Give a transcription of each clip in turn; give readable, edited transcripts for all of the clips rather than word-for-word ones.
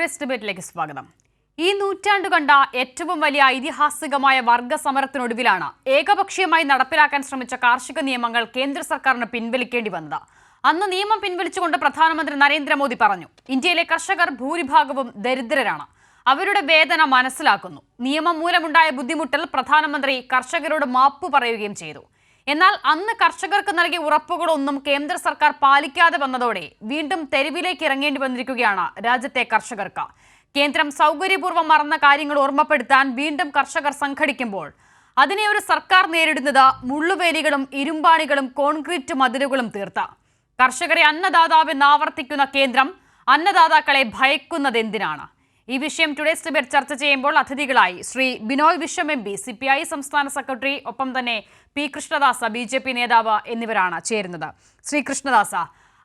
Today's ഡിബേറ്റിലേക്ക് സ്വാഗതം. ഈ നൂറ്റാണ്ടു കണ്ട ഏറ്റവും വലിയ ഐതിഹാസികമായ വർഗ സമരത്തിനൊടുവിലാണ് ഏകപക്ഷീയമായി നടപ്പിലാക്കാൻ ശ്രമിച്ച കാർഷിക നിയമങ്ങൾ കേന്ദ്ര സർക്കാരിന് പിൻവലിക്കേണ്ടി വന്നത്. അന്ന് നിയമം പിൻവലിച്ചുകൊണ്ട് പ്രധാനമന്ത്രി നരേന്ദ്രമോദി പറഞ്ഞു, ഇന്ത്യയിലെ കർഷകർ ഭൂരിഭാഗവും ദരിദ്രരാണ്, അവരുടെ വേദന മനസ്സിലാക്കുന്നു. നിയമം മൂലമുണ്ടായ ബുദ്ധിമുട്ടിൽ പ്രധാനമന്ത്രി കർഷകരോട് മാപ്പ് പറയുകയും ചെയ്തു. എന്നാൽ അന്ന് കർഷകർക്ക് നൽകിയ ഉറപ്പുകളൊന്നും കേന്ദ്ര സർക്കാർ പാലിക്കാതെ വന്നതോടെ വീണ്ടും തെരുവിലേക്ക് ഇറങ്ങേണ്ടി വന്നിരിക്കുകയാണ് രാജ്യത്തെ കർഷകർക്ക്. കേന്ദ്രം സൗകര്യപൂർവ്വം മറന്ന കാര്യങ്ങൾ ഓർമ്മപ്പെടുത്താൻ വീണ്ടും കർഷകർ സംഘടിക്കുമ്പോൾ അതിനെ ഒരു സർക്കാർ നേരിടുന്നത് മുള്ളുവേലികളും ഇരുമ്പാണികളും കോൺക്രീറ്റ് മതിലുകളും തീർത്ത. കർഷകരെ അന്നദാതാവെന്ന് ആവർത്തിക്കുന്ന കേന്ദ്രം അന്നദാതാക്കളെ ഭയക്കുന്നത് എന്തിനാണ്? ഈ വിഷയം ടുഡേസ് ഡിബേറ്റ് ചർച്ച ചെയ്യുമ്പോൾ അതിഥികളായി Shri Binoy Viswam M P, CPI സംസ്ഥാന സെക്രട്ടറി, ഒപ്പം തന്നെ പി കൃഷ്ണദാസ BJP നേതാവ് എന്നിവരാണ് ചേരുന്നത്. ശ്രീ കൃഷ്ണദാസ,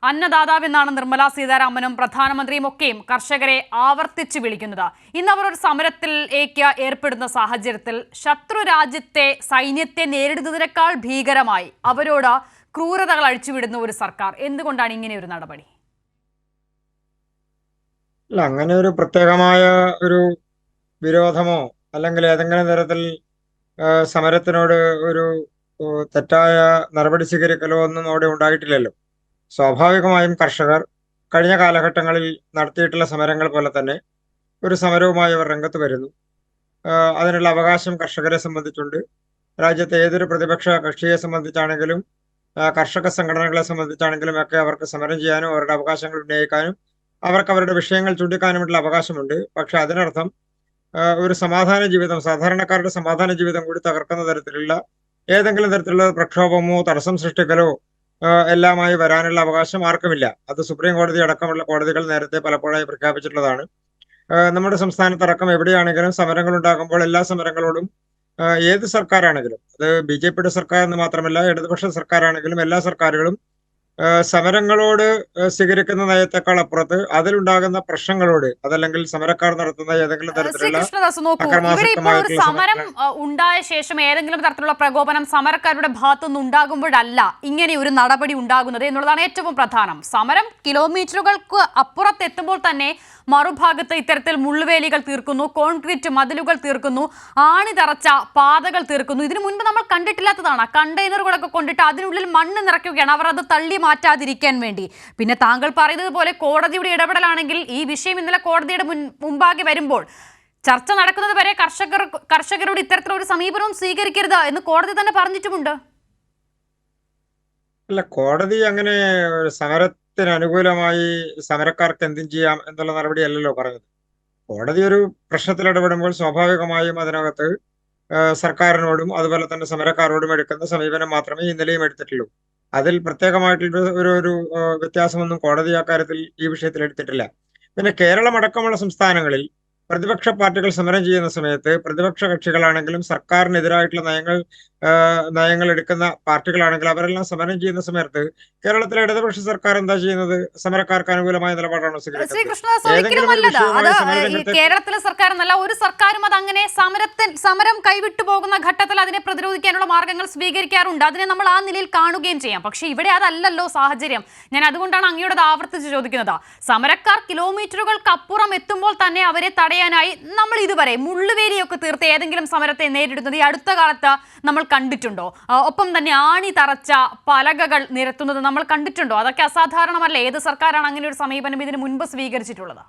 അന്നദാതാവെന്നാണ് നിർമ്മലാ സീതാരാമനും പ്രധാനമന്ത്രിയും ഒക്കെയും കർഷകരെ ആവർത്തിച്ച് വിളിക്കുന്നത്. ഇന്ന് അവർ ഒരു സമരത്തിലേക്ക് ഏർപ്പെടുന്ന സാഹചര്യത്തിൽ ശത്രു രാജ്യത്തെ സൈന്യത്തെ നേരിടുന്നതിനേക്കാൾ ഭീകരമായി അവരോട് ക്രൂരതകൾ അഴിച്ചുവിടുന്ന ഒരു സർക്കാർ, എന്തുകൊണ്ടാണ് ഇങ്ങനെ ഒരു നടപടി? അല്ല, അങ്ങനെ ഒരു പ്രത്യേകമായ ഒരു വിരോധമോ അല്ലെങ്കിൽ ഏതെങ്കിലും തരത്തിൽ സമരത്തിനോട് ഒരു തെറ്റായ നടപടി സ്വീകരിക്കലോ ഒന്നും അവിടെ ഉണ്ടായിട്ടില്ലല്ലോ. സ്വാഭാവികമായും കർഷകർ കഴിഞ്ഞ കാലഘട്ടങ്ങളിൽ നടത്തിയിട്ടുള്ള സമരങ്ങൾ പോലെ തന്നെ ഒരു സമരവുമായി അവർ രംഗത്ത് വരുന്നു. അതിനുള്ള അവകാശം കർഷകരെ സംബന്ധിച്ചുണ്ട്. രാജ്യത്തെ ഏതൊരു പ്രതിപക്ഷ കക്ഷിയെ സംബന്ധിച്ചാണെങ്കിലും കർഷക സംഘടനകളെ സംബന്ധിച്ചാണെങ്കിലും ഒക്കെ അവർക്ക് സമരം ചെയ്യാനും അവരുടെ അവകാശങ്ങൾ ഉന്നയിക്കാനും അവർക്ക് അവരുടെ വിഷയങ്ങൾ ചൂണ്ടിക്കാനുമുള്ള അവകാശമുണ്ട്. പക്ഷെ അതിനർത്ഥം ഒരു സമാധാന ജീവിതം, സാധാരണക്കാരുടെ സമാധാന ജീവിതം കൂടി തകർക്കുന്ന തരത്തിലുള്ള ഏതെങ്കിലും തരത്തിലുള്ള പ്രക്ഷോഭമോ തടസ്സം സൃഷ്ടിക്കലോ എല്ലാമായി വരാനുള്ള അവകാശം ആർക്കുമില്ല. അത് സുപ്രീം കോടതി അടക്കമുള്ള കോടതികൾ നേരത്തെ പലപ്പോഴായി പ്രഖ്യാപിച്ചിട്ടുള്ളതാണ്. നമ്മുടെ സംസ്ഥാനത്തടക്കം എവിടെയാണെങ്കിലും സമരങ്ങൾ ഉണ്ടാകുമ്പോൾ എല്ലാ സമരങ്ങളോടും ഏത് സർക്കാരാണെങ്കിലും, അത് BJPയുടെ സർക്കാർ എന്ന് മാത്രമല്ല ഇടതുപക്ഷ സർക്കാരാണെങ്കിലും എല്ലാ സർക്കാരുകളും സമരങ്ങളോട് സ്വീകരിക്കുന്ന നയത്തെക്കാൾ അപ്പുറത്ത് അതിലുണ്ടാകുന്ന പ്രശ്നങ്ങളോട്, അതല്ലെങ്കിൽ സമരക്കാർ നടത്തുന്ന ഏതെങ്കിലും തരത്തിലുള്ള സമരം ഉണ്ടായ ശേഷം ഏതെങ്കിലും തരത്തിലുള്ള പ്രകോപനം സമരക്കാരുടെ ഭാഗത്തുനിന്ന് ഉണ്ടാകുമ്പോഴല്ല ഇങ്ങനെ ഒരു നടപടി ഉണ്ടാകുന്നത് എന്നുള്ളതാണ് ഏറ്റവും പ്രധാനം. സമരം കിലോമീറ്ററുകൾക്ക് അപ്പുറത്തെത്തുമ്പോൾ തന്നെ മറുഭാഗത്ത് ഇത്തരത്തിൽ മുള്ളുവേലികൾ തീർക്കുന്നു, കോൺക്രീറ്റ് മതിലുകൾ തീർക്കുന്നു, ആണി തറച്ച പാതകൾ തീർക്കുന്നു. ഇതിനു മുൻപ് നമ്മൾ കണ്ടിട്ടില്ലാത്തതാണ്. കണ്ടെയ്നറുകളൊക്കെ കൊണ്ടിട്ട് അതിനുള്ളിൽ മണ്ണ് നിറയ്ക്കുകയാണ് അവർ, അത് തള്ളി മാറ്റാതിരിക്കാൻ വേണ്ടി. പിന്നെ താങ്കൾ പറയുന്നത് പോലെ കോടതിയുടെ ഇടപെടലാണെങ്കിൽ ഈ വിഷയം ഇന്നലെ കോടതിയുടെ മുമ്പാകെ വരുമ്പോൾ ചർച്ച നടക്കുന്നത് വരെ കർഷകരോട് ഇത്തരത്തിലൊരു സമീപനവും സ്വീകരിക്കരുത് എന്ന് കോടതി തന്നെ പറഞ്ഞിട്ടുമുണ്ട്. അല്ല, കോടതി അങ്ങനെ സമരത്തിനനുകൂലമായി സമരക്കാർക്ക് എന്തും ചെയ്യാം എന്നുള്ള നടപടിയല്ലല്ലോ പറഞ്ഞത്. കോടതി ഒരു പ്രശ്നത്തിൽ ഇടപെടുമ്പോൾ സ്വാഭാവികമായും അതിനകത്ത് സർക്കാരിനോടും അതുപോലെ തന്നെ സമരക്കാരോടും എടുക്കുന്ന സമീപനം മാത്രമേ ഇന്നലെയും എടുത്തിട്ടുള്ളൂ. അതിൽ പ്രത്യേകമായിട്ടുള്ള ഒരു വ്യത്യാസമൊന്നും കോടതി അക്കാര്യത്തിൽ ഈ വിഷയത്തിൽ എടുത്തിട്ടില്ല. പിന്നെ കേരളം അടക്കമുള്ള സംസ്ഥാനങ്ങളിൽ പ്രതിപക്ഷ പാർട്ടികൾ സമരം ചെയ്യുന്ന സമയത്ത് പ്രതിപക്ഷ കക്ഷികളാണെങ്കിലും സർക്കാരിനെതിരായിട്ടുള്ള നയങ്ങൾ എടുക്കുന്ന പാർട്ടികളാണെങ്കിലും അവരെല്ലാം സമരം ചെയ്യുന്ന സമയത്ത് കേരളത്തിലെ ഇടതുപക്ഷ സർക്കാർ എന്താ ചെയ്യുന്നത്? സമരക്കാർക്ക് അനുകൂലമായ നിലപാടാണോ സ്വീകരിക്കുന്നത്? കേരളത്തിലെ സർക്കാർ എന്നല്ല ഒരു സർക്കാരും അത് അങ്ങനെ സമരം കൈവിട്ടു പോകുന്ന ഘട്ടത്തിൽ അതിനെ പ്രതിരോധിക്കാനുള്ള മാർഗങ്ങൾ സ്വീകരിക്കാറുണ്ട്. അതിനെ നമ്മൾ ആ നിലയിൽ കാണുകയും ചെയ്യാം. പക്ഷെ ഇവിടെ അതല്ലല്ലോ സാഹചര്യം. ഞാൻ അതുകൊണ്ടാണ് അങ്ങയോട് ആവർത്തിച്ച് ചോദിക്കുന്നത്. സമരക്കാർ കിലോമീറ്ററുകൾക്ക് അപ്പുറം എത്തുമ്പോൾ തന്നെ അവരെ തടയാനായി നമ്മൾ ഇതുവരെ മുള്ളുവേലിയൊക്കെ തീർത്ത് ഏതെങ്കിലും സമരത്തെ നേരിടുന്നത് ഈ അടുത്ത കാലത്ത് നമ്മൾ കണ്ടിട്ടുണ്ടോ? ഒപ്പം തന്നെ ആണി തറച്ച പലകകൾ നിരത്തുന്നത് നമ്മൾ കണ്ടിട്ടുണ്ടോ? അതൊക്കെ അസാധാരണമല്ല. ഏത് സർക്കാരാണ് അങ്ങനെ ഒരു സമീപനം ഇതിനു മുൻപ് സ്വീകരിച്ചിട്ടുള്ളത്?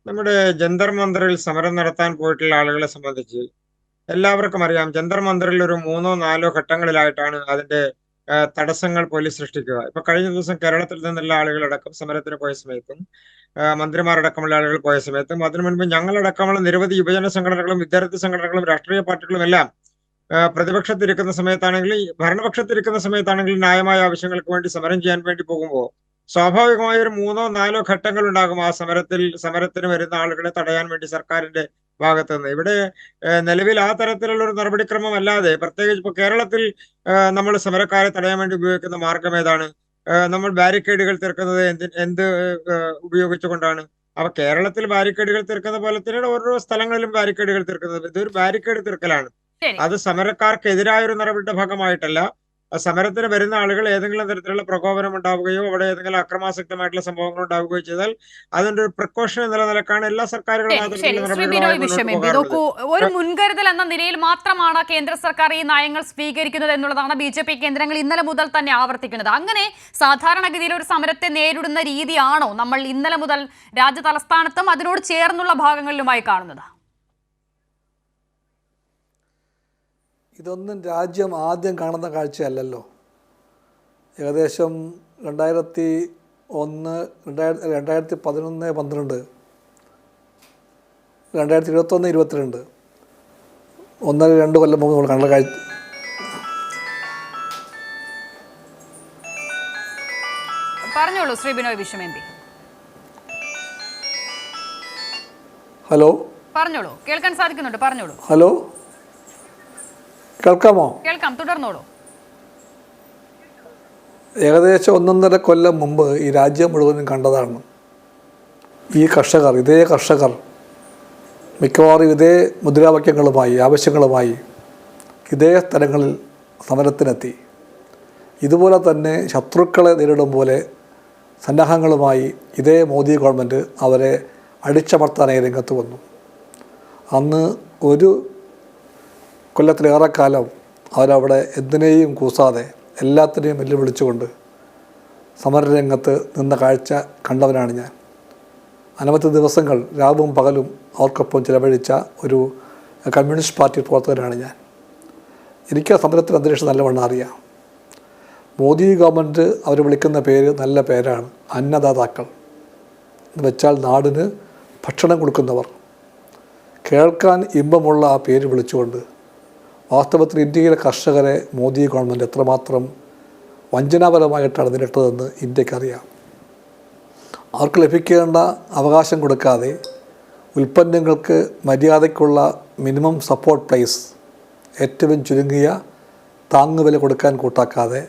നമ്മുടെ ജന്തർ മന്ദറിൽ സമരം നടത്താൻ പോയിട്ടുള്ള ആളുകളെ സംബന്ധിച്ച് എല്ലാവർക്കും അറിയാം. ജന്തർ മന്ദറിൽ ഒരു 3-4 ഘട്ടങ്ങളിലായിട്ടാണ് അതിന്റെ തടസ്സങ്ങൾ പോലീസ് സൃഷ്ടിക്കുക. ഇപ്പൊ കഴിഞ്ഞ ദിവസം കേരളത്തിൽ നിന്നുള്ള ആളുകളടക്കം സമരത്തിന് പോയ സമയത്തും മന്ത്രിമാരടക്കമുള്ള ആളുകൾ പോയ സമയത്തും അതിനു മുൻപ് ഞങ്ങളടക്കമുള്ള നിരവധി യുവജന സംഘടനകളും വിദ്യാർത്ഥി സംഘടനകളും രാഷ്ട്രീയ പാർട്ടികളും എല്ലാം പ്രതിപക്ഷത്തിരിക്കുന്ന സമയത്താണെങ്കിൽ ഭരണപക്ഷത്തിരിക്കുന്ന സമയത്താണെങ്കിൽ ന്യായമായ ആവശ്യങ്ങൾക്ക് വേണ്ടി സമരം ചെയ്യാൻ വേണ്ടി പോകുമ്പോൾ സ്വാഭാവികമായ ഒരു 3-4 ഘട്ടങ്ങൾ ഉണ്ടാകും ആ സമരത്തിന് വരുന്ന ആളുകളെ തടയാൻ വേണ്ടി സർക്കാരിന്റെ ഭാഗത്ത് നിന്ന്. ഇവിടെ നിലവിൽ ആ തരത്തിലുള്ള ഒരു നടപടിക്രമം അല്ലാതെ, പ്രത്യേകിച്ച് ഇപ്പൊ കേരളത്തിൽ നമ്മൾ സമരക്കാരെ തടയാൻ വേണ്ടി ഉപയോഗിക്കുന്ന മാർഗം ഏതാണ്? നമ്മൾ ബാരിക്കേഡുകൾ തീർക്കുന്നത് എന്ത് ഉപയോഗിച്ചുകൊണ്ടാണ്? അപ്പൊ കേരളത്തിൽ ബാരിക്കേഡുകൾ തീർക്കുന്ന പോലെ തന്നെയാണ് ഓരോ സ്ഥലങ്ങളിലും ബാരിക്കേഡുകൾ തീർക്കുന്നത്. ഇതൊരു ബാരിക്കേഡ് തീർക്കലാണ്. അത് സമരക്കാർക്കെതിരായ ഒരു നടപടിയുടെ ഭാഗമായിട്ടല്ല, സമരത്തിന് വരുന്ന ആളുകൾ ഏതെങ്കിലും തരത്തിലുള്ള പ്രകോപനം ഉണ്ടാവുകയോ അവിടെ ഏതെങ്കിലും അക്രമാസക്തമായിട്ടുള്ള സംഭവങ്ങൾ ഉണ്ടാവുകയോ ചെയ്താൽ അതിന്റെ ഒരു പ്രിക്കോഷൻ എന്ന നിലക്കാണ് എല്ലാ സർക്കാരുകളും ആ ശരി തരത്തിലുള്ള ശ്രീ ബിനോയ് നടപടികളുമായി മുന്നോട്ട് വിശ്വം എം പി പോകാറുള്ളത്. നോക്കൂ, ഒരു മുൻകരുതൽ എന്ന നിലയിൽ മാത്രമാണ് കേന്ദ്ര സർക്കാർ ഈ നയങ്ങൾ സ്വീകരിക്കുന്നത് എന്നുള്ളതാണ് BJP കേന്ദ്രങ്ങൾ ഇന്നലെ മുതൽ തന്നെ ആവർത്തിക്കുന്നത്. അങ്ങനെ സാധാരണഗതിയിൽ ഒരു സമരത്തെ നേരിടുന്ന രീതിയാണോ നമ്മൾ ഇന്നലെ മുതൽ രാജ്യ തലസ്ഥാനത്തും അതിനോട് ചേർന്നുള്ള ഭാഗങ്ങളിലുമായി കാണുന്നത്? ഇതൊന്നും രാജ്യം ആദ്യം കാണുന്ന കാഴ്ചയല്ലല്ലോ. ഏകദേശം 2011, 2011, 12, 2021, 22 1-2 കൊല്ലം മുമ്പ് നമ്മൾ കണ്ട കാഴ്ച. പറഞ്ഞോളൂ Shri Binoy Viswam M P. Hello, പറഞ്ഞോളൂ, കേൾക്കാൻ സാധിക്കുന്നുണ്ട്, പറഞ്ഞോളൂ. ഹലോ, കേൾക്കാമോ? കേൾക്കാം, തുടർന്നോളൂ. ഏകദേശം 1.5 കൊല്ലം മുമ്പ് ഈ രാജ്യം മുഴുവനും കണ്ടതാണ് ഈ കർഷകർ, ഇതേ കർഷകർ മിക്കവാറും ഇതേ മുദ്രാവാക്യങ്ങളുമായി, ആവശ്യങ്ങളുമായി ഇതേ സ്ഥലങ്ങളിൽ സമരത്തിനെത്തി. ഇതുപോലെ തന്നെ ശത്രുക്കളെ നേരിടും പോലെ സന്നാഹങ്ങളുമായി ഇതേ മോദി ഗവൺമെൻറ് അവരെ അടിച്ചമർത്താനായി രംഗത്ത് വന്നു. അന്ന് ഒരു കൊല്ലത്തിലേറെ കാലം അവരവിടെ എന്തിനേയും കൂസാതെ എല്ലാത്തിനെയും വെല്ലുവിളിച്ചുകൊണ്ട് സമരരംഗത്ത് നിന്ന കാഴ്ച കണ്ടവനാണ് ഞാൻ. അനവധി ദിവസങ്ങൾ രാവും പകലും അവർക്കൊപ്പം ചിലവഴിച്ച ഒരു കമ്മ്യൂണിസ്റ്റ് പാർട്ടി പ്രവർത്തകനാണ് ഞാൻ. എനിക്ക് ആ സമരത്തിൻ്റെ അന്തരീക്ഷം നല്ലവണ്ണം അറിയാം. മോദി ഗവൺമെൻറ് അവർ വിളിക്കുന്ന പേര് നല്ല പേരാണ്, അന്നദാതാക്കൾ എന്ന് വെച്ചാൽ നാടിന് ഭക്ഷണം കൊടുക്കുന്നവർ. കേൾക്കാൻ ഇമ്പമുള്ള ആ പേര് വിളിച്ചുകൊണ്ട് വാസ്തവത്തിൽ ഇന്ത്യയിലെ കർഷകരെ മോദി ഗവൺമെൻറ് എത്രമാത്രം വഞ്ചനാപരമായിട്ടാണ് നേരിട്ടതെന്ന് ഇന്ത്യക്കറിയാം. അവർക്ക് ലഭിക്കേണ്ട അവകാശം കൊടുക്കാതെ, ഉൽപ്പന്നങ്ങൾക്ക് മര്യാദയ്ക്കുള്ള മിനിമം സപ്പോർട്ട് പ്രൈസ്, ഏറ്റവും ചുരുങ്ങിയ താങ്ങുവില കൊടുക്കാൻ കൂട്ടാക്കാതെ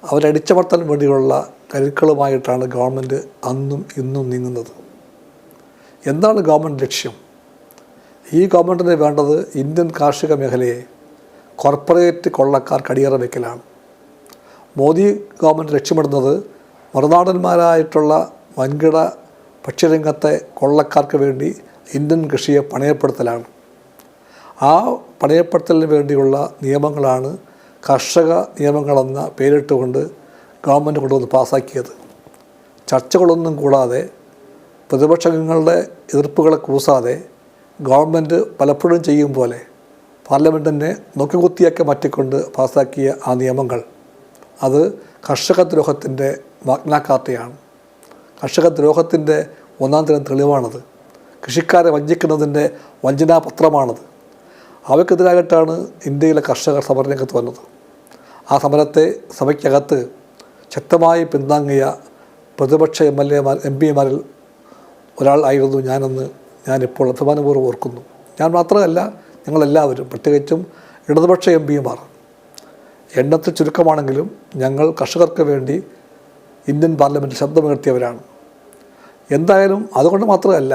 അവരടിച്ചമർത്താൻ വേണ്ടിയുള്ള കരുക്കളുമായിട്ടാണ് ഗവൺമെൻറ് അന്നും ഇന്നും നീങ്ങുന്നത്. എന്താണ് ഗവൺമെൻറ് ലക്ഷ്യം? ഈ ഗവൺമെൻറ്റിന് വേണ്ടത് ഇന്ത്യൻ കാർഷിക മേഖലയെ കോർപ്പറേറ്റ് കൊള്ളക്കാർക്ക് അടിയറ വയ്ക്കലാണ്. മോദി ഗവൺമെൻറ് ലക്ഷ്യമിടുന്നത് മറുനാടന്മാരായിട്ടുള്ള വൻകിട ഭക്ഷ്യരംഗത്തെ കൊള്ളക്കാർക്ക് വേണ്ടി ഇന്ത്യൻ കൃഷിയെ പണയപ്പെടുത്തലാണ്. ആ പണയപ്പെടുത്തലിന് വേണ്ടിയുള്ള നിയമങ്ങളാണ് കർഷക നിയമങ്ങളെന്ന പേരിട്ടുകൊണ്ട് ഗവൺമെൻറ് കൊണ്ടുവന്ന് പാസ്സാക്കിയത്. ചർച്ചകളൊന്നും കൂടാതെ, പ്രതിപക്ഷങ്ങളുടെ എതിർപ്പുകളെ കൂസാതെ ഗവൺമെൻറ് പലപ്പോഴും ചെയ്യും പോലെ പാർലമെൻറ്റിനെ നോക്കുകുത്തിയൊക്കെ മാറ്റിക്കൊണ്ട് പാസ്സാക്കിയ ആ നിയമങ്ങൾ അത് കർഷകദ്രോഹത്തിൻ്റെ മാഗ്നാകാർട്ടയാണ്. കർഷകദ്രോഹത്തിൻ്റെ ഒന്നാം തരം തെളിവാണത്. കൃഷിക്കാരെ വഞ്ചിക്കുന്നതിൻ്റെ വഞ്ചനാപത്രമാണത്. അവയ്ക്കെതിരായിട്ടാണ് ഇന്ത്യയിലെ കർഷകർ സമരരംഗത്ത് വന്നത്. ആ സമരത്തെ സഭയ്ക്കകത്ത് ശക്തമായി പിന്താങ്ങിയ പ്രതിപക്ഷ MP-മാരിൽ ഒരാൾ ആയിരുന്നു ഞാനിപ്പോൾ അഭിമാനപൂർവ്വം ഓർക്കുന്നു. ഞാൻ മാത്രമല്ല, ഞങ്ങളെല്ലാവരും, പ്രത്യേകിച്ചും ഇടതുപക്ഷ MP-മാർ എണ്ണത്തിൽ ചുരുക്കമാണെങ്കിലും ഞങ്ങൾ കർഷകർക്ക് വേണ്ടി ഇന്ത്യൻ പാർലമെൻറ്റിൽ ശബ്ദമുയർത്തിയവരാണ്. എന്തായാലും അതുകൊണ്ട് മാത്രമല്ല,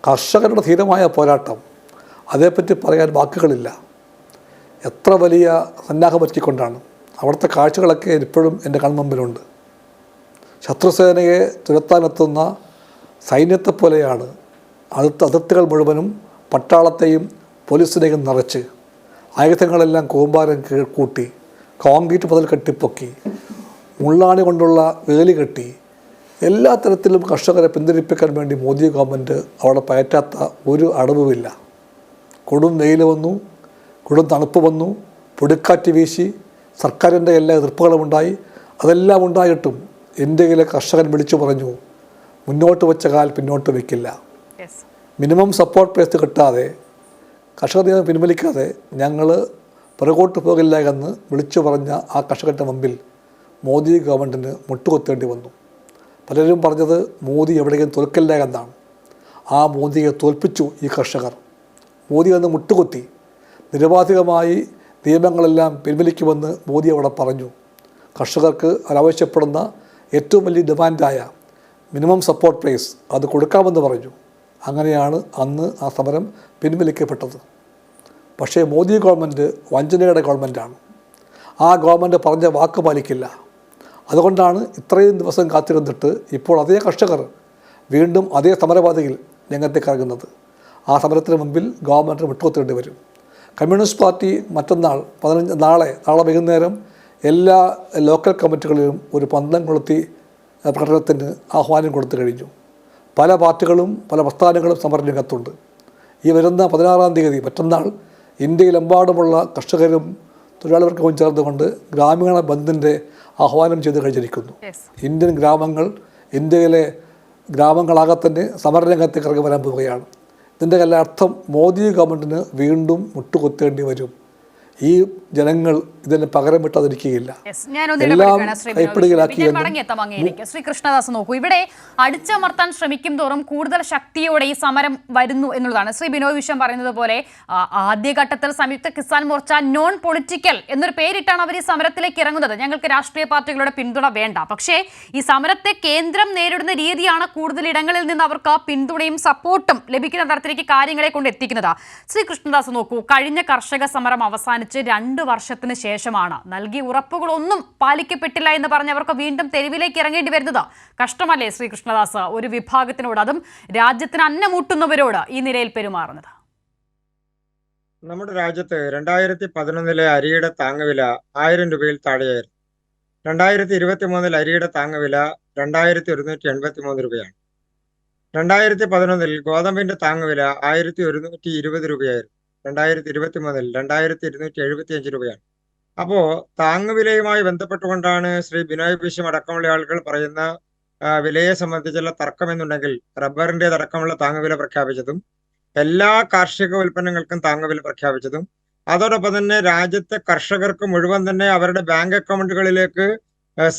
കർഷകരുടെ ധീരമായ പോരാട്ടം, അതേപ്പറ്റി പറയാൻ വാക്കുകളില്ല. എത്ര വലിയ സന്നാഹമൊരുക്കിക്കൊണ്ടാണ്. അവിടുത്തെ കാഴ്ചകളൊക്കെ ഇപ്പോഴും എൻ്റെ കൺമുമ്പിലുണ്ട്. ശത്രുസേനയെ തുരത്താനെത്തുന്ന സൈന്യത്തെപ്പോലെയാണ് അതിർത്തികൾ മുഴുവനും പട്ടാളത്തെയും പോലീസിനെയും നിറച്ച് ആയുധങ്ങളെല്ലാം കൂമ്പാരം കൂട്ടി, കോൺക്രീറ്റ് മുതൽ കെട്ടിപ്പൊക്കി, മുള്ളാണി കൊണ്ടുള്ള വേലി കെട്ടി, എല്ലാ തരത്തിലും കർഷകരെ പിന്തിരിപ്പിക്കാൻ വേണ്ടി മോദി ഗവൺമെൻറ് അവിടെ പയറ്റാത്ത ഒരു അടവുമില്ല. കൊടും വെയിൽ വന്നു, കൊടും തണുപ്പ് വന്നു, പൊടിക്കാറ്റ് വീശി, സർക്കാരിൻ്റെ എല്ലാ എതിർപ്പുകളും ഉണ്ടായി. അതെല്ലാം ഉണ്ടായിട്ടും ഇന്ത്യയിലെ കർഷകൻ വിളിച്ചു പറഞ്ഞു, മുന്നോട്ട് വെച്ച കാൽ പിന്നോട്ട് വയ്ക്കില്ല. മിനിമം സപ്പോർട്ട് പ്രൈസ് കിട്ടാതെ, കർഷക നിയമം പിൻവലിക്കാതെ ഞങ്ങൾ പുറകോട്ട് പോകില്ല എന്ന് വിളിച്ചു പറഞ്ഞ ആ കർഷകൻ്റെ മുമ്പിൽ മോദി ഗവൺമെൻറ്റിന് മുട്ടുകൊത്തേണ്ടി വന്നു. പലരും പറഞ്ഞത് മോദി എവിടെയും തോൽക്കില്ല എന്നാണ്. ആ മോദിയെ തോൽപ്പിച്ചു ഈ കർഷകർ. മോദി അന്ന് മുട്ടുകൊത്തി. നിരവാധികമായി നിയമങ്ങളെല്ലാം പിൻവലിക്കുമെന്ന് മോദി അവിടെ പറഞ്ഞു. കർഷകർക്ക് അവരാവശ്യപ്പെടുന്ന ഏറ്റവും വലിയ ഡിമാൻഡായ മിനിമം സപ്പോർട്ട് പ്രൈസ് അത് കൊടുക്കാമെന്ന് പറഞ്ഞു. അങ്ങനെയാണ് അന്ന് ആ സമരം പിൻവലിക്കപ്പെട്ടത്. പക്ഷേ മോദി ഗവൺമെൻറ് വഞ്ചനയുടെ ഗവൺമെൻറ്റാണ്. ആ ഗവൺമെൻറ് പറഞ്ഞ വാക്ക് പാലിക്കില്ല. അതുകൊണ്ടാണ് ഇത്രയും ദിവസം കാത്തിരുന്നിട്ട് ഇപ്പോൾ അതേ കർഷകർ വീണ്ടും അതേ സമരപാതയിൽ രംഗത്തേക്ക് ഇറങ്ങുന്നത്. ആ സമരത്തിന് മുൻപിൽ ഗവൺമെൻറ് വിട്ടുകൊടുത്തേണ്ടി വരും. കമ്മ്യൂണിസ്റ്റ് പാർട്ടി മറ്റന്നാൾ നാളെ വൈകുന്നേരം എല്ലാ ലോക്കൽ കമ്മിറ്റികളിലും ഒരു പന്തം കൊളുത്തി പ്രകടനത്തിന് ആഹ്വാനം കൊടുത്തു കഴിഞ്ഞു. പല പാർട്ടികളും പല പ്രസ്ഥാനങ്ങളും സമരരംഗത്തുണ്ട്. ഈ വരുന്ന 16-ാം തീയതി മറ്റന്നാൾ ഇന്ത്യയിലെമ്പാടുമുള്ള കർഷകരും തൊഴിലാളികൾക്കും ചേർന്നുകൊണ്ട് ഗ്രാമീണ ബന്ദിൻ്റെ ആഹ്വാനം ചെയ്ത് കഴിഞ്ഞിരിക്കുന്നു. ഇന്ത്യൻ ഗ്രാമങ്ങൾ, ഇന്ത്യയിലെ ഗ്രാമങ്ങളാകെ തന്നെ സമരരംഗത്തേക്ക് ഇറങ്ങി വരാൻ പോവുകയാണ്. ഇതിൻ്റെ എല്ലാ അർത്ഥം മോദി ഗവൺമെൻറ്റിന് വീണ്ടും മുട്ടുകുത്തേണ്ടി വരും. ഈ ജനങ്ങൾ ഇതിന് പകരം വിട്ടാതിരിക്കുകയില്ല. ശ്രീ കൃഷ്ണദാസ്, നോക്കൂ, ഇവിടെ അടിച്ചമർത്താൻ ശ്രമിക്കും തോറും കൂടുതൽ ശക്തിയോടെ ഈ സമരം വരുന്നു എന്നുള്ളതാണ്. ശ്രീ ബിനോയ് വിശ്വം പറയുന്നത് പോലെ ആദ്യഘട്ടത്തിൽ സംയുക്ത കിസാൻ മോർച്ച നോൺ പൊളിറ്റിക്കൽ എന്നൊരു പേരിട്ടാണ് അവർ ഈ സമരത്തിലേക്ക് ഇറങ്ങുന്നത്. ഞങ്ങൾക്ക് രാഷ്ട്രീയ പാർട്ടികളുടെ പിന്തുണ വേണ്ട. പക്ഷേ ഈ സമരത്തെ കേന്ദ്രം നേരിടുന്ന രീതിയാണ് കൂടുതൽ ഇടങ്ങളിൽ നിന്ന് അവർക്ക് പിന്തുണയും സപ്പോർട്ടും ലഭിക്കുന്ന തരത്തിലേക്ക് കാര്യങ്ങളെ കൊണ്ട് എത്തിക്കുന്നത്. ശ്രീ കൃഷ്ണദാസ്, നോക്കൂ, കഴിഞ്ഞ കർഷക സമരം അവസാനിച്ച് 2 വർഷത്തിന് ശേഷമാണ് നൽകിയ ഉറപ്പുകളൊന്നും പാലിക്കപ്പെട്ടില്ല എന്ന് പറഞ്ഞവർക്ക് വീണ്ടും തെരുവിലേക്ക് ഇറങ്ങേണ്ടി വരുന്നത്. കഷ്ടമല്ലേ ശ്രീ കൃഷ്ണദാസ്, ഒരു വിഭാഗത്തിനോട്, അതും രാജ്യത്തിന് അന്നമൂട്ടുന്നവരോട് ഈ നിലയിൽ പെരുമാറുന്നത്? നമ്മുടെ രാജ്യത്ത് 2011 അരിയുടെ താങ്ങുവില 1000 രൂപയിൽ താഴെയായിരുന്നു. 2023 അരിയുടെ താങ്ങുവില 2183 രൂപയാണ്. 2011 ഗോതമ്പിന്റെ താങ്ങുവില 1120 രൂപയായിരുന്നു. 2023 2275 രൂപയാണ്. അപ്പോ താങ്ങുവിലയുമായി ബന്ധപ്പെട്ടുകൊണ്ടാണ് ശ്രീ ബിനോയ് വിശ്വം അടക്കമുള്ള ആളുകൾ പറയുന്ന വിലയെ സംബന്ധിച്ചുള്ള തർക്കമെന്നുണ്ടെങ്കിൽ റബ്ബറിൻ്റെതടക്കമുള്ള താങ്ങുവില പ്രഖ്യാപിച്ചതും എല്ലാ കാർഷിക ഉൽപ്പന്നങ്ങൾക്കും താങ്ങുവില പ്രഖ്യാപിച്ചതും അതോടൊപ്പം തന്നെ രാജ്യത്തെ കർഷകർക്ക് മുഴുവൻ തന്നെ അവരുടെ ബാങ്ക് അക്കൗണ്ടുകളിലേക്ക്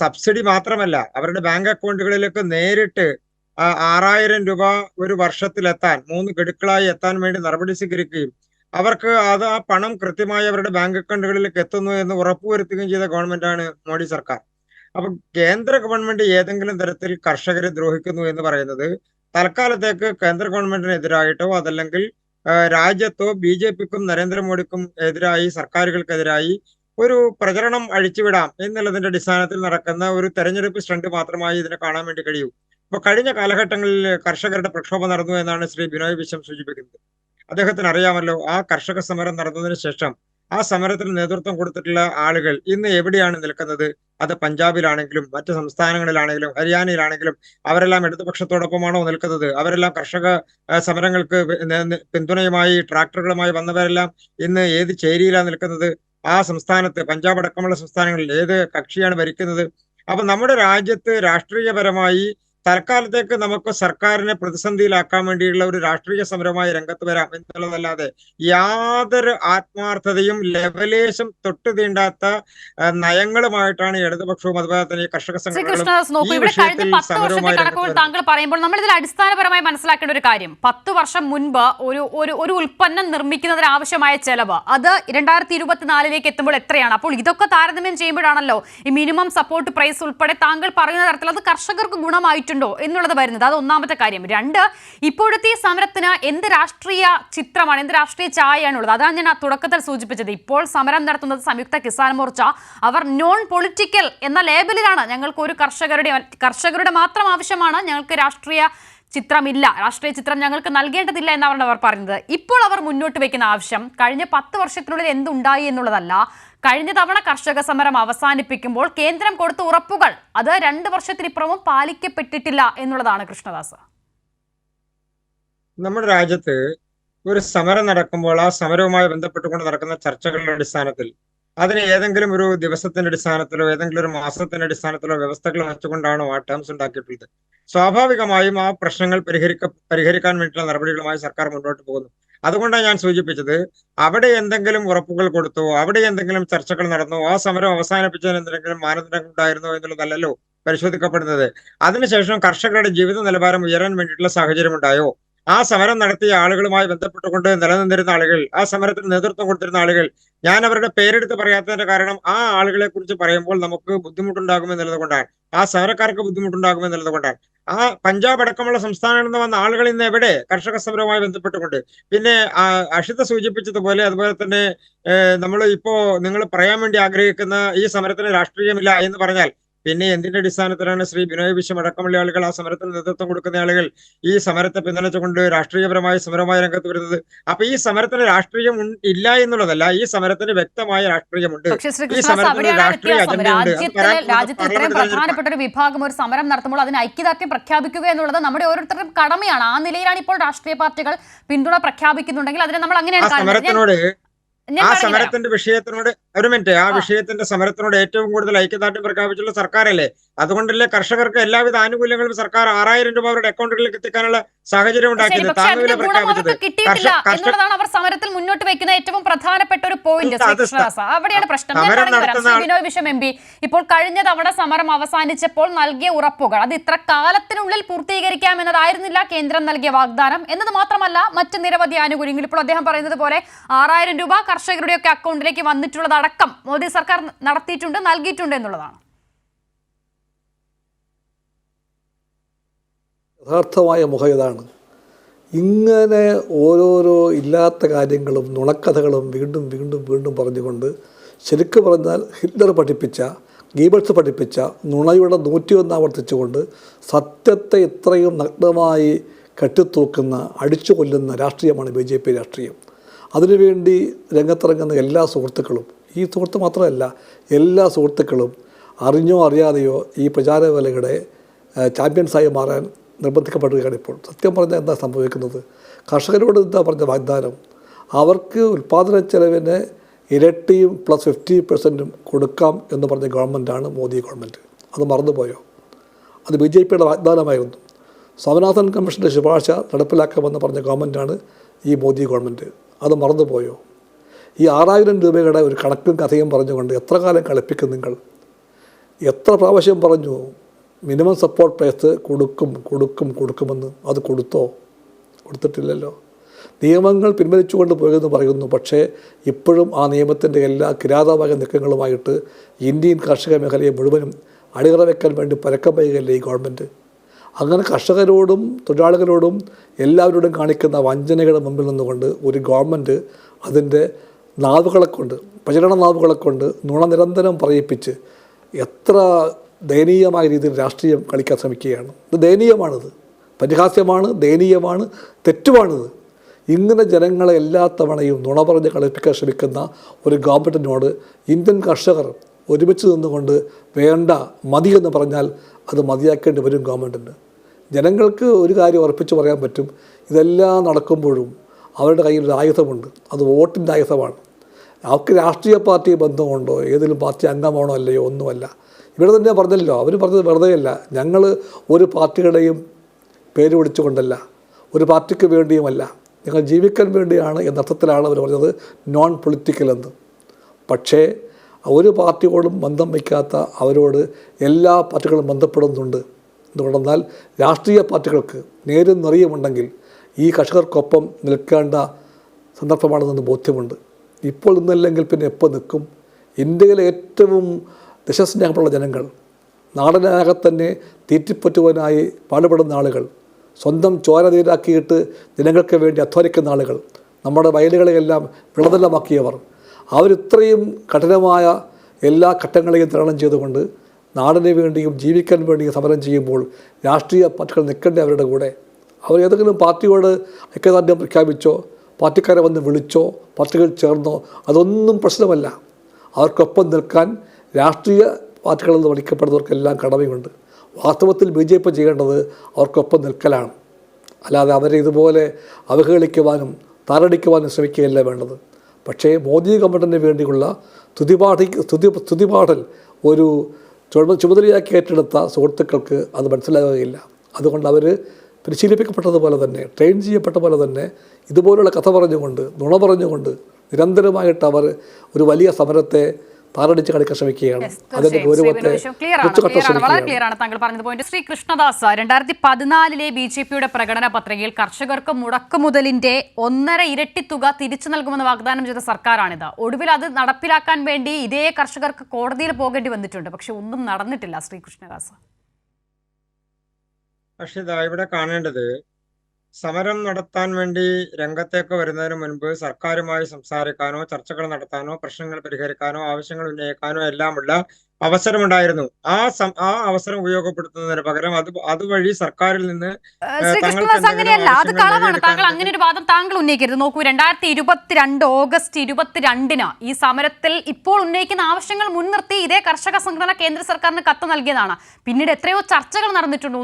സബ്സിഡി മാത്രമല്ല, അവരുടെ ബാങ്ക് അക്കൗണ്ടുകളിലേക്ക് നേരിട്ട് 6000 രൂപ ഒരു വർഷത്തിലെത്താൻ 3 ഗഡുക്കളായി എത്താൻ വേണ്ടി നടപടി സ്വീകരിക്കുകയും അവർക്ക് ആ പണം കൃത്യമായി അവരുടെ ബാങ്ക് അക്കൗണ്ടുകളിലേക്ക് എത്തുന്നു എന്ന് ഉറപ്പുവരുത്തുകയും ചെയ്ത ഗവൺമെന്റാണ് മോഡി സർക്കാർ. അപ്പൊ കേന്ദ്ര ഗവൺമെന്റ് ഏതെങ്കിലും തരത്തിൽ കർഷകരെ ദ്രോഹിക്കുന്നു എന്ന് പറയുന്നത് തൽക്കാലത്തേക്ക് കേന്ദ്ര ഗവൺമെന്റിനെതിരായിട്ടോ അതല്ലെങ്കിൽ രാജ്യത്തോ BJPക്കും നരേന്ദ്രമോദിക്കും എതിരായി, സർക്കാരുകൾക്കെതിരായി ഒരു പ്രചരണം അഴിച്ചുവിടാം എന്നുള്ളതിന്റെ അടിസ്ഥാനത്തിൽ നടക്കുന്ന ഒരു തെരഞ്ഞെടുപ്പ് സ്റ്റണ്ട് മാത്രമായി ഇതിനെ കാണാൻ വേണ്ടി കഴിയൂ. ഇപ്പൊ കഴിഞ്ഞ കാലഘട്ടങ്ങളിൽ കർഷകരുടെ പ്രക്ഷോഭം നടന്നു എന്നാണ് ശ്രീ ബിനോയ് വിശ്വം സൂചിപ്പിക്കുന്നത്. അദ്ദേഹത്തിന് അറിയാമല്ലോ, ആ കർഷക സമരം നടന്നതിന് ശേഷം ആ സമരത്തിന് നേതൃത്വം കൊടുത്തിട്ടുള്ള ആളുകൾ ഇന്ന് എവിടെയാണ് നിൽക്കുന്നത്? അത് പഞ്ചാബിലാണെങ്കിലും മറ്റ് സംസ്ഥാനങ്ങളിലാണെങ്കിലും ഹരിയാനയിലാണെങ്കിലും അവരെല്ലാം ഇടതുപക്ഷത്തോടൊപ്പമാണോ നിൽക്കുന്നത്? അവരെല്ലാം കർഷക സമരങ്ങൾക്ക് പിന്തുണയുമായി ട്രാക്ടറുകളുമായി വന്നവരെല്ലാം ഇന്ന് ഏത് ചേരിയിലാണ് നിൽക്കുന്നത്? ആ സംസ്ഥാനത്ത്, പഞ്ചാബ് അടക്കമുള്ള സംസ്ഥാനങ്ങളിൽ ഏത് കക്ഷിയാണ് ഭരിക്കുന്നത്? അപ്പൊ നമ്മുടെ രാജ്യത്ത് രാഷ്ട്രീയപരമായി തൽക്കാലത്തേക്ക് നമുക്ക് സർക്കാരിനെ പ്രതിസന്ധിയിലാക്കാൻ വേണ്ടിയുള്ള ഒരു രാഷ്ട്രീയ സമരമായി രംഗത്ത് വരാം എന്നുള്ളതല്ലാതെ യാതൊരു ആത്മാർത്ഥതയും ലെവലേശം തൊട്ടു തീണ്ടാത്ത നയങ്ങളുമായിട്ടാണ് ഇടതുപക്ഷവും അതുപോലെ തന്നെ കർഷക സംഘടനകളും ഈ വിഷയത്തിൽ സമരവുമായി താങ്കൾ പറയുമ്പോൾ നമ്മൾ ഇതിൽ അടിസ്ഥാനപരമായി മനസ്സിലാക്കേണ്ട ഒരു കാര്യം, 10 വർഷം മുൻപ് ഒരു ഉൽപ്പന്നം നിർമ്മിക്കുന്നതിന് ആവശ്യമായ ചെലവ് അത് 2024 എത്തുമ്പോൾ എത്രയാണ്? അപ്പോൾ ഇതൊക്കെ താരതമ്യം ചെയ്യുമ്പോഴാണല്ലോ ഈ മിനിമം സപ്പോർട്ട് പ്രൈസ് ഉൾപ്പെടെ താങ്കൾ പറയുന്ന തരത്തിൽ അത് കർഷകർക്ക് ഗുണമായിട്ടുണ്ട് എന്നുള്ളത് വരുന്നത്. അത് ഒന്നാമത്തെ കാര്യം. 2, ഇപ്പോഴത്തെ സമരത്തിന് എന്ത് രാഷ്ട്രീയ ചിത്രമാണ്, എന്ത് രാഷ്ട്രീയ ചായയാണുള്ളത്? അതാണ് ഞാൻ തുടക്കത്തിൽ സൂചിപ്പിച്ചത്. ഇപ്പോൾ സമരം നടത്തുന്നത് സംയുക്ത കിസാൻ മോർച്ച. അവർ നോൺ പൊളിറ്റിക്കൽ എന്ന ലേബലിലാണ്. ഞങ്ങൾക്ക് ഒരു കർഷകരുടെ മാത്രം ആവശ്യമാണ്, ഞങ്ങൾക്ക് രാഷ്ട്രീയ ചിത്രമില്ല, രാഷ്ട്രീയ ചിത്രം ഞങ്ങൾക്ക് നൽകേണ്ടതില്ല എന്നാണ് അവർ പറയുന്നത്. ഇപ്പോൾ അവർ മുന്നോട്ട് വയ്ക്കുന്ന ആവശ്യം കഴിഞ്ഞ 10 വർഷത്തിനുള്ളിൽ എന്തുണ്ടായി എന്നുള്ളതല്ല, കഴിഞ്ഞ തവണ കർഷക സമരം അവസാനിപ്പിക്കുമ്പോൾ കേന്ദ്രം കൊടുത്ത ഉറപ്പുകൾ അത് 2 വർഷത്തിനിപ്പുറവും പാലിക്കപ്പെട്ടിട്ടില്ല എന്നുള്ളതാണ്. കൃഷ്ണദാസ്, നമ്മുടെ രാജ്യത്ത് ഒരു സമരം നടക്കുമ്പോൾ ആ സമരവുമായി ബന്ധപ്പെട്ടുകൊണ്ട് നടക്കുന്ന ചർച്ചകളുടെ അടിസ്ഥാനത്തിൽ അതിന് ഏതെങ്കിലും ഒരു ദിവസത്തിന്റെ അടിസ്ഥാനത്തിലോ ഏതെങ്കിലും ഒരു മാസത്തിന്റെ അടിസ്ഥാനത്തിലോ വ്യവസ്ഥകൾ വെച്ചുകൊണ്ടാണോ ആ ടേംസ് ഉണ്ടാക്കിയിട്ടുള്ളത്? സ്വാഭാവികമായും ആ പ്രശ്നങ്ങൾ പരിഹരിക്കാൻ വേണ്ടിയിട്ടുള്ള നടപടികളുമായി സർക്കാർ മുന്നോട്ട് പോകുന്നു. അതുകൊണ്ടാണ് ഞാൻ സൂചിപ്പിച്ചത്, അവിടെ എന്തെങ്കിലും ഉറപ്പുകൾ കൊടുത്തോ, അവിടെ എന്തെങ്കിലും ചർച്ചകൾ നടന്നോ, ആ സമരം അവസാനിപ്പിച്ചതിന് എന്തെങ്കിലും മാനദണ്ഡങ്ങൾ ഉണ്ടായിരുന്നോ എന്നുള്ളതല്ലല്ലോ പരിശോധിക്കപ്പെടുന്നത്. അതിനുശേഷം കർഷകരുടെ ജീവിത നിലവാരം ഉയരാൻ വേണ്ടിയിട്ടുള്ള സാഹചര്യം ഉണ്ടായോ? ആ സമരം നടത്തിയ ആളുകളുമായി ബന്ധപ്പെട്ടുകൊണ്ട് നിലനിന്നിരുന്ന ആളുകൾ, ആ സമരത്തിന് നേതൃത്വം കൊടുത്തിരുന്ന ആളുകൾ, ഞാൻ അവരുടെ പേരെടുത്ത് പറയാത്തതിന്റെ കാരണം ആ ആളുകളെ കുറിച്ച് പറയുമ്പോൾ നമുക്ക് ബുദ്ധിമുട്ടുണ്ടാകുമെന്നുള്ളത് കൊണ്ടാണ്. ആ സമരക്കാർക്ക് ബുദ്ധിമുട്ടുണ്ടാകുമെന്നുള്ളത് കൊണ്ടാണ്. ആ പഞ്ചാബ് അടക്കമുള്ള സംസ്ഥാനങ്ങളിൽ നിന്ന് വന്ന ആളുകൾ ഇന്ന് എവിടെ കർഷക സമരവുമായി ബന്ധപ്പെട്ടുകൊണ്ട്? പിന്നെ അഷിത സൂചിപ്പിച്ചതുപോലെ, അതുപോലെ തന്നെ നമ്മൾ ഇപ്പോ നിങ്ങൾ പറയാൻ വേണ്ടി ആഗ്രഹിക്കുന്ന ഈ സമരത്തിന് രാഷ്ട്രീയമില്ല എന്ന് പറഞ്ഞാൽ പിന്നെ എന്തിന്റെ അടിസ്ഥാനത്തിലാണ് ശ്രീ ബിനോയ് വിശ്വം അടക്കമുള്ള ആളുകൾ, ആ സമരത്തിന് നേതൃത്വം കൊടുക്കുന്ന ആളുകൾ ഈ സമരത്തെ പിന്തുണച്ചുകൊണ്ട് രാഷ്ട്രീയപരമായ സമരമായ രംഗത്ത് വരുന്നത്? അപ്പൊ ഈ സമരത്തിന് രാഷ്ട്രീയം ഇല്ല എന്നുള്ളതല്ല, ഈ സമരത്തിന് വ്യക്തമായ രാഷ്ട്രീയമുണ്ട്. പക്ഷേ ശ്രീ ഈ കൃഷ്ണദാസ്, സമരത്തിന് അവിടെയാണ് രാഷ്ട്രീയ വ്യത്യാസം. അജണ്ടയുണ്ട്. അത് രാജ്യത്ത് ഇത്രയും പ്രധാനപ്പെട്ട ഒരു വിഭാഗം ഒരു സമരം നടത്തുമ്പോൾ അതിന് ഐക്യദാർഢ്യം പ്രഖ്യാപിക്കുക എന്നുള്ളത് നമ്മുടെ ഓരോരുത്തരുടെയും കടമയാണ്. ആ നിലയിലാണ് ഇപ്പോൾ രാഷ്ട്രീയ പാർട്ടികൾ പിന്തുണ പ്രഖ്യാപിക്കുന്നുണ്ടെങ്കിൽ അതിനെ നമ്മൾ അങ്ങനെയാണ് കാണുന്നത്. ആ സമരത്തിന്റെ വിഷയത്തിനോട് ഒരു മിനിറ്റ്, ആ വിഷയത്തിന്റെ സമരത്തിനോട് ഏറ്റവും കൂടുതൽ ഐക്യദാർഢ്യം പ്രഖ്യാപിച്ചുള്ള സർക്കാരല്ലേ? അതുകൊണ്ടല്ലേ കർഷകർക്ക് എല്ലാവിധ ആനുകൂല്യങ്ങളും സർക്കാർ 6000 രൂപ അവരുടെ അക്കൗണ്ടുകളിലേക്ക് എത്തിക്കാനുള്ള സാഹചര്യം ഉണ്ടാക്കിയത്, താങ്ങുവില പ്രഖ്യാപിച്ചത്. എന്നുള്ളതാണ് അവർ സമരത്തിൽ മുന്നോട്ട് വെക്കുന്ന ഏറ്റവും പ്രധാനപ്പെട്ട ഒരു പോയിന്റ്. അവിടെയാണ് പ്രശ്നം. ബിനോയ് വിശ്വം എം പി ഇപ്പോൾ കഴിഞ്ഞ തവണ സമരം അവസാനിച്ചപ്പോൾ നൽകിയ ഉറപ്പുകൾ അത് ഇത്ര കാലത്തിനുള്ളിൽ പൂർത്തീകരിക്കാമെന്നതായിരുന്നില്ല കേന്ദ്രം നൽകിയ വാഗ്ദാനം എന്നത് മാത്രമല്ല, മറ്റ് നിരവധി ആനുകൂല്യങ്ങൾ ഇപ്പോൾ അദ്ദേഹം പറയുന്നത് പോലെ 6000 രൂപ കർഷകരുടെയൊക്കെ അക്കൗണ്ടിലേക്ക് വന്നിട്ടുള്ളതടക്കം മോദി സർക്കാർ നടത്തിയിട്ടുണ്ട്, നൽകിയിട്ടുണ്ട് എന്നുള്ളതാണ്. യഥാർത്ഥമായ മുഖം ഇതാണ്. ഇങ്ങനെ ഓരോരോ ഇല്ലാത്ത കാര്യങ്ങളും നുണക്കഥകളും വീണ്ടും വീണ്ടും വീണ്ടും പറഞ്ഞുകൊണ്ട്, ശരിക്കും പറഞ്ഞാൽ ഹിറ്റ്ലർ പഠിപ്പിച്ച, ഗീബൽസ് പഠിപ്പിച്ച നുണയുടെ 101 ആവർത്തിച്ചുകൊണ്ട് സത്യത്തെ ഇത്രയും നഗ്നമായി കെട്ടിത്തൂക്കുന്ന, അടിച്ചു കൊല്ലുന്ന രാഷ്ട്രീയമാണ് BJP രാഷ്ട്രീയം. അതിനുവേണ്ടി രംഗത്തിറങ്ങുന്ന എല്ലാ സുഹൃത്തുക്കളും, ഈ സുഹൃത്ത് മാത്രമല്ല എല്ലാ സുഹൃത്തുക്കളും അറിഞ്ഞോ അറിയാതെയോ ഈ പ്രചാരവേലയുടെ ചാമ്പ്യൻസായി മാറാൻ നിർബന്ധിക്കപ്പെടുകയാണ് ഇപ്പോൾ. സത്യം പറഞ്ഞാൽ എന്താ സംഭവിക്കുന്നത്? കർഷകരോട് എന്താ പറഞ്ഞ വാഗ്ദാനം? അവർക്ക് ഉൽപ്പാദന ചെലവിന് ഇരട്ടിയും പ്ലസ് 50% കൊടുക്കാം എന്ന് പറഞ്ഞ ഗവൺമെൻറ്റാണ് മോദി ഗവൺമെൻറ്. അത് മറന്നുപോയോ? അത് BJPയുടെ വാഗ്ദാനമായിരുന്നു. സ്വാമിനാഥൻ കമ്മീഷൻ്റെ ശുപാർശ നടപ്പിലാക്കാമെന്ന് പറഞ്ഞ ഗവൺമെൻറ്റാണ് ഈ മോദി ഗവൺമെൻറ്. അത് മറന്നുപോയോ? ഈ 6000 രൂപയുടെ ഒരു കണക്കും കഥയും പറഞ്ഞുകൊണ്ട് എത്ര കാലം കളിപ്പിക്കും നിങ്ങൾ? എത്ര പ്രാവശ്യം പറഞ്ഞു മിനിമം സപ്പോർട്ട് പ്രൈസ് കൊടുക്കുമെന്ന്? അത് കൊടുത്തോ? കൊടുത്തിട്ടില്ലല്ലോ. നിയമങ്ങൾ പിൻവലിച്ചുകൊണ്ട് പോയെന്ന് പറയുന്നു. പക്ഷേ ഇപ്പോഴും ആ നിയമത്തിൻ്റെ എല്ലാ കിരാതമായ നീക്കങ്ങളുമായിട്ട് ഇന്ത്യൻ കാർഷിക മേഖലയെ മുഴുവനും അടിയറ വയ്ക്കാൻ വേണ്ടി പരക്കം വയ്യുകയല്ലേ ഈ ഗവൺമെൻറ്? അങ്ങനെ കർഷകരോടും തൊഴിലാളികളോടും എല്ലാവരോടും കാണിക്കുന്ന വഞ്ചനയുടെ മുമ്പിൽ നിന്നുകൊണ്ട് ഒരു ഗവൺമെൻറ് അതിൻ്റെ നാവുകളെ കൊണ്ട്, പ്രചരണ നാവുകളെ കൊണ്ട് നുണ നിരന്തരം പറയിപ്പിച്ച് എത്ര ദയനീയമായ രീതിയിൽ രാഷ്ട്രീയം കളിക്കാൻ ശ്രമിക്കുകയാണ്. ഇത് ദയനീയമാണിത്, പരിഹാസ്യമാണ്, ദയനീയമാണ്, തെറ്റുമാണിത്. ഇങ്ങനെ ജനങ്ങളെ എല്ലാ തവണയും നുണ പറഞ്ഞ് കളിപ്പിക്കാൻ ശ്രമിക്കുന്ന ഒരു ഗവൺമെൻറ്റിനോട് ഇന്ത്യൻ കർഷകർ ഒരുമിച്ച് നിന്നുകൊണ്ട് വേണ്ട, മതി എന്ന് പറഞ്ഞാൽ അത് മതിയാക്കേണ്ടി വരും ഗവൺമെൻറ്റിന്. ജനങ്ങൾക്ക് ഒരു കാര്യം ഉറപ്പിച്ച് പറയാൻ പറ്റും, ഇതെല്ലാം നടക്കുമ്പോഴും അവരുടെ കയ്യിൽ ഒരു ആയുധമുണ്ട്, അത് വോട്ടിൻ്റെ ആയുധമാണ്. അവർക്ക് രാഷ്ട്രീയ പാർട്ടി ബന്ധമുണ്ടോ, ഏതെങ്കിലും പാർട്ടി അംഗമാണോ അല്ലയോ, ഒന്നുമല്ല. ഇവിടെ തന്നെ പറഞ്ഞല്ലോ, അവർ പറഞ്ഞത് വെറുതെയല്ല. ഞങ്ങൾ ഒരു പാർട്ടിയുടെയും പേര് വിളിച്ചുകൊണ്ടല്ല, ഒരു പാർട്ടിക്ക് വേണ്ടിയുമല്ല, ഞങ്ങൾ ജീവിക്കാൻ വേണ്ടിയാണ് എന്നർത്ഥത്തിലാണ് അവർ പറഞ്ഞത് നോൺ പൊളിറ്റിക്കൽ എന്ന്. പക്ഷേ ഒരു പാർട്ടിയോടും ബന്ധം വയ്ക്കാത്ത അവരോട് എല്ലാ പാർട്ടികളും ബന്ധപ്പെടുന്നുണ്ട്. എന്തുകൊണ്ടെന്നാൽ രാഷ്ട്രീയ പാർട്ടികൾക്ക് നേരും നിറയുമുണ്ടെങ്കിൽ ഈ കർഷകർക്കൊപ്പം നിൽക്കേണ്ട സന്ദർഭമാണെന്ന് ബോധ്യമുണ്ട്. ഇപ്പോൾ ഇന്നല്ലെങ്കിൽ പിന്നെ എപ്പോൾ നിൽക്കും? ഇന്ത്യയിലെ ഏറ്റവും ദേശസ്നേഹമുള്ള ജനങ്ങൾ, നാടിനകത്ത് തന്നെ തീറ്റിപ്പറ്റുവാനായി പാടുപെടുന്ന ആളുകൾ, സ്വന്തം ചോര നീരാക്കിയിട്ട് ജനങ്ങൾക്ക് വേണ്ടി അധ്വാനിക്കുന്ന ആളുകൾ, നമ്മുടെ വയലുകളെയെല്ലാം വിളനിലമാക്കിയവർ, അവരിത്രയും കഠിനമായ എല്ലാ ഘട്ടങ്ങളെയും തരണം ചെയ്തുകൊണ്ട് നാടിന് വേണ്ടിയും ജീവിക്കാൻ വേണ്ടിയും സമരം ചെയ്യുമ്പോൾ രാഷ്ട്രീയ പാർട്ടികൾ നിൽക്കേണ്ട അവരുടെ കൂടെ. അവർ ഏതെങ്കിലും പാർട്ടിയോട് ഐക്യദാർഢ്യം പ്രഖ്യാപിച്ചോ, പാർട്ടിക്കാരെ വന്ന് വിളിച്ചോ, പാർട്ടികൾ ചേർന്നോ, അതൊന്നും പ്രശ്നമല്ല. അവർക്കൊപ്പം നിൽക്കാൻ രാഷ്ട്രീയ പാർട്ടികളിൽ നിന്ന് വിളിക്കപ്പെടുന്നവർക്കെല്ലാം കടമയുണ്ട്. വാസ്തവത്തിൽ BJP ചെയ്യേണ്ടത് അവർക്കൊപ്പം നിൽക്കലാണ്, അല്ലാതെ അവരെ ഇതുപോലെ അവഹേളിക്കുവാനും താറടിക്കുവാനും ശ്രമിക്കുകയല്ല വേണ്ടത്. പക്ഷേ മോദി ഗവൺമെൻറ്റിന് വേണ്ടിയുള്ള സ്തുതിപാഠൽ ഒരു ചുമതലയാക്കി ഏറ്റെടുത്ത സുഹൃത്തുക്കൾക്ക് അത് മനസ്സിലാകുകയില്ല. അതുകൊണ്ട് അവർ പരിശീലിപ്പിക്കപ്പെട്ടതുപോലെ തന്നെ, ട്രെയിൻ ചെയ്യപ്പെട്ട പോലെ തന്നെ ഇതുപോലുള്ള കഥ പറഞ്ഞുകൊണ്ട്, നുണ പറഞ്ഞുകൊണ്ട് നിരന്തരമായിട്ട് അവർ ഒരു വലിയ സമരത്തെ താറടിച്ച് കളിക്കാൻ ശ്രമിക്കുകയാണ്. Yes, അതിന്റെ തീർച്ചയായും. ഗൗരവത്തെ ശ്രീ clear ആണ്, തുച്ഛകെട്ടാൻ clear ആണ്, വളരെ ശ്രമിക്കുകയാണ്. ക്ലിയർ ആണ് താങ്കൾ പറഞ്ഞത് പോയിന്റ്. ശ്രീ കൃഷ്ണദാസ്, 2014 BJPയുടെ പ്രകടന പത്രികയിൽ കർഷകർക്ക് മുടക്കുമുതലിന്റെ 1.5 ഇരട്ടി തുക തിരിച്ചു നൽകുമെന്ന് വാഗ്ദാനം ചെയ്ത സർക്കാരാണിത്. ഒടുവിൽ അത് നടപ്പിലാക്കാൻ വേണ്ടി ഇതേ കർഷകർക്ക് കോടതിയിൽ പോകേണ്ടി വന്നിട്ടുണ്ട്. പക്ഷെ ഒന്നും നടന്നിട്ടില്ല. ശ്രീ കൃഷ്ണദാസ്, പക്ഷെ ഇതാ ഇവിടെ കാണേണ്ടത്, സമരം നടത്താൻ വേണ്ടി രംഗത്തേക്ക് വരുന്നതിന് മുൻപ് സർക്കാരുമായി സംസാരിക്കാനോ ചർച്ചകൾ നടത്താനോ പ്രശ്നങ്ങൾ പരിഹരിക്കാനോ ആവശ്യങ്ങൾ ഉന്നയിക്കാനോ എല്ലാമുള്ള അവസരമുണ്ടായിരുന്നു. ആ അവസരം ഉപയോഗപ്പെടുത്തുന്നതിന് പകരം അതുവഴി സർക്കാരിൽ നിന്ന് ശ്രീ തങ്ങൾക്ക് കൃഷ്ണദാസ്, അങ്ങനെയല്ല, അത് ആവശ്യങ്ങൾ കളവാണ്. താങ്കൾ നേടിയെടുക്കാൻ അങ്ങനെ ഒരു വാദം താങ്കൾ ഉന്നയിക്കരുത്. നോക്കൂ, 2022 ഓഗസ്റ്റ് 22 ഈ സമരത്തിൽ ഇപ്പോൾ ഉന്നയിക്കുന്ന ആവശ്യങ്ങൾ മുൻനിർത്തി ഇതേ കർഷക സംഘടന കേന്ദ്ര സർക്കാരിന് കത്ത് നൽകിയതാണ്. പിന്നീട് എത്രയോ ചർച്ചകൾ നടന്നിട്ടുണ്ട്.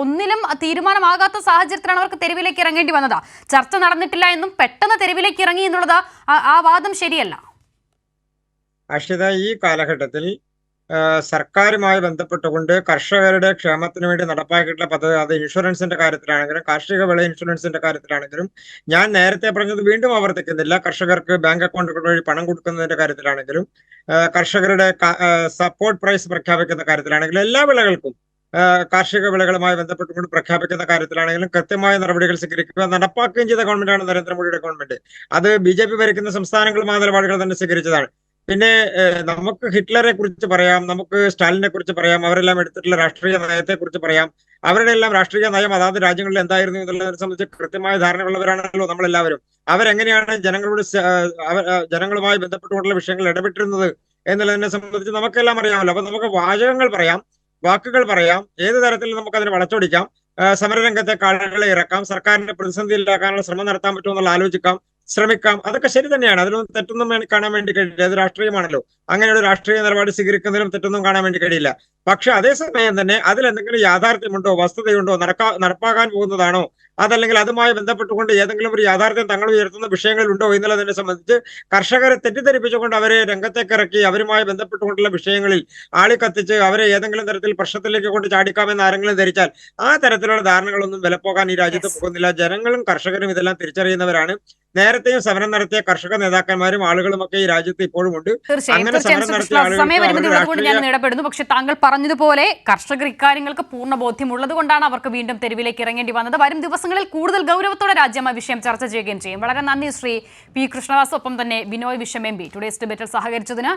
ഒന്നിലും തീരുമാനമാകാത്ത സാഹചര്യത്തിലാണ് അവർക്ക് തെരുവിലേക്ക് ഇറങ്ങേണ്ടി വന്നത്. ചർച്ച നടന്നിട്ടില്ല എന്നും പെട്ടെന്ന് തെരുവിലേക്ക് ഇറങ്ങി എന്നുള്ളത് ആ വാദം ശരിയല്ല. അക്ഷിത, ഈ കാലഘട്ടത്തിൽ സർക്കാരുമായി ബന്ധപ്പെട്ടുകൊണ്ട് കർഷകരുടെ ക്ഷേമത്തിന് വേണ്ടി നടപ്പാക്കിയിട്ടുള്ള പദ്ധതി, അത് ഇൻഷുറൻസിന്റെ കാര്യത്തിലാണെങ്കിലും കാർഷിക വിള ഇൻഷുറൻസിന്റെ കാര്യത്തിലാണെങ്കിലും, ഞാൻ നേരത്തെ പറഞ്ഞത് വീണ്ടും ആവർത്തിക്കുന്നില്ല, കർഷകർക്ക് ബാങ്ക് അക്കൗണ്ടുകൾ വഴി പണം കൊടുക്കുന്നതിന്റെ കാര്യത്തിലാണെങ്കിലും, കർഷകരുടെ സപ്പോർട്ട് പ്രൈസ് പ്രഖ്യാപിക്കുന്ന കാര്യത്തിലാണെങ്കിലും, എല്ലാ വിളകൾക്കും കാർഷിക വിളകളുമായി ബന്ധപ്പെട്ടുകൊണ്ട് പ്രഖ്യാപിക്കുന്ന കാര്യത്തിലാണെങ്കിലും കൃത്യമായ നടപടികൾ സ്വീകരിക്കുക, നടപ്പാക്കുകയും ചെയ്ത ഗവൺമെന്റാണ് നരേന്ദ്രമോദിയുടെ ഗവൺമെന്റ്. അത് BJP ഭരിക്കുന്ന സംസ്ഥാനങ്ങളും ആ നിലപാടുകൾ തന്നെ സ്വീകരിച്ചതാണ്. പിന്നെ നമുക്ക് ഹിറ്റ്ലറെ കുറിച്ച് പറയാം, നമുക്ക് സ്റ്റാലിനെ കുറിച്ച് പറയാം, അവരെല്ലാം എടുത്തിട്ടുള്ള രാഷ്ട്രീയ നയത്തെ കുറിച്ച് പറയാം. അവരുടെ എല്ലാം രാഷ്ട്രീയ നയം അതാത് രാജ്യങ്ങളിൽ എന്തായിരുന്നു എന്നുള്ളതിനെ സംബന്ധിച്ച് കൃത്യമായ ധാരണയുള്ളവരാണല്ലോ നമ്മളെല്ലാവരും. അവരെങ്ങനെയാണ് ജനങ്ങളുമായി ബന്ധപ്പെട്ടുകൊണ്ടുള്ള വിഷയങ്ങൾ ഇടപെട്ടിരുന്നത് എന്നുള്ളതിനെ സംബന്ധിച്ച് നമുക്കെല്ലാം അറിയാമല്ലോ. അപ്പൊ നമുക്ക് വാചകങ്ങൾ പറയാം, വാക്കുകൾ പറയാം, ഏത് തരത്തിൽ നമുക്ക് അതിനെ വളച്ചൊടിക്കാം, സമരരംഗത്തെ ആളുകളെ ഇറക്കാം, സർക്കാരിന്റെ പ്രതിസന്ധിയിലാക്കാനുള്ള ശ്രമം നടത്താൻ പറ്റുമെന്നുള്ള ശ്രമിക്കാം. അതൊക്കെ ശരി തന്നെയാണ്. അതിലൊന്നും തെറ്റൊന്നും കാണാൻ വേണ്ടി കഴിയില്ല. അത് രാഷ്ട്രീയമാണല്ലോ. അങ്ങനെ ഒരു രാഷ്ട്രീയ നിലപാട് സ്വീകരിക്കുന്നതിലും തെറ്റൊന്നും കാണാൻ വേണ്ടി കഴിയില്ല. പക്ഷെ അതേസമയം തന്നെ അതിൽ എന്തെങ്കിലും യാഥാർത്ഥ്യമുണ്ടോ, വസ്തുതയുണ്ടോ, നടപ്പാക്കാൻ പോകുന്നതാണോ, അതല്ലെങ്കിൽ അതുമായി ബന്ധപ്പെട്ടുകൊണ്ട് ഏതെങ്കിലും ഒരു യാഥാർത്ഥ്യം തങ്ങൾ ഉയർത്തുന്ന വിഷയങ്ങളുണ്ടോ എന്നുള്ളതിനെ സംബന്ധിച്ച് കർഷകരെ തെറ്റിദ്ധരിപ്പിച്ചുകൊണ്ട് അവരെ രംഗത്തേക്ക് ഇറക്കി അവരുമായി ബന്ധപ്പെട്ടുകൊണ്ടുള്ള വിഷയങ്ങളിൽ ആളിക്കത്തിച്ച് അവരെ ഏതെങ്കിലും തരത്തിൽ പ്രശ്നത്തിലേക്ക് കൊണ്ട് ചാടിക്കാമെന്ന് ആരെങ്കിലും ധരിച്ചാൽ ആ തരത്തിലുള്ള ധാരണകളൊന്നും വിലപ്പോകാൻ ഈ രാജ്യത്ത് പോകുന്നില്ല. ജനങ്ങളും കർഷകരും ഇതെല്ലാം തിരിച്ചറിയുന്നവരാണ്. നേരത്തെയും സമരം നടത്തിയ കർഷക നേതാക്കന്മാരും ആളുകളും ഒക്കെ ഈ രാജ്യത്ത് ഇപ്പോഴും ഉണ്ട്. അങ്ങനെ സമരം നടത്തിയ സമയപരിമിതി ഞാൻ ഇടപെടുന്നു. പക്ഷെ താങ്കൾ പറഞ്ഞതുപോലെ കർഷകർ ഇക്കാര്യങ്ങൾക്ക് പൂർണ്ണ ബോധ്യമുള്ളത് കൊണ്ടാണ് അവർക്ക് വീണ്ടും തെരുവിലേക്ക് ഇറങ്ങേണ്ടി വന്നത്. വരും ദിവസങ്ങളിൽ കൂടുതൽ ഗൗരവത്തോടെ രാജ്യം ആ വിഷയം ചർച്ച ചെയ്യുകയും ചെയ്യും. വളരെ നന്ദി ശ്രീ പി. കൃഷ്ണദാസ്, ഒപ്പം തന്നെ ബിനോയ് വിശ്വം MP ടുഡേസ് ഡിബേറ്റിൽ സഹകരിച്ചതിന്.